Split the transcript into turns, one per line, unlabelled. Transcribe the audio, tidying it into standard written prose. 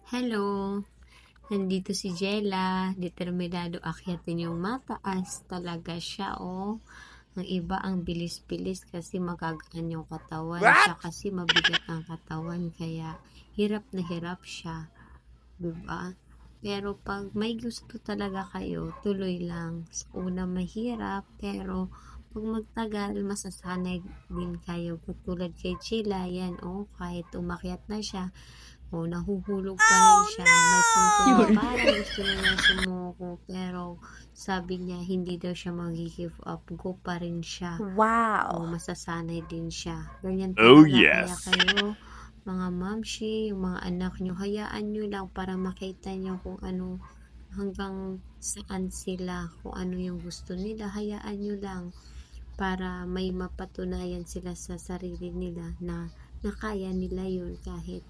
Hello, nandito si Jella. Determinado akyatin yung mataas talaga siya, oh. Ang iba ang bilis-bilis kasi magagaan yung katawan. Siya
What?
kasi mabigat ang katawan, kaya hirap na hirap siya, diba? Pero pag may gusto talaga kayo, tuloy lang. Sa una mahirap, pero pag magtagal, masasanay din kayo. Katulad kay Chila, yan, oh, kahit umakyat na siya, o nahuhulog pa rin
Oh
siya. May punto na
no!
parang gusto na niya sumuko, pero sabi niya hindi daw siya mag-give up. Go pa rin siya. O
Wow.
masasanay din siya. Ganyan
Oh
talaga. Kaya
yes.
kayo, mga mamshi, yung mga anak nyo, hayaan nyo lang para makita nyo kung ano, hanggang saan sila, kung ano yung gusto nila. Hayaan nyo lang para may mapatunayan sila sa sarili nila na nakaya nila yun kahit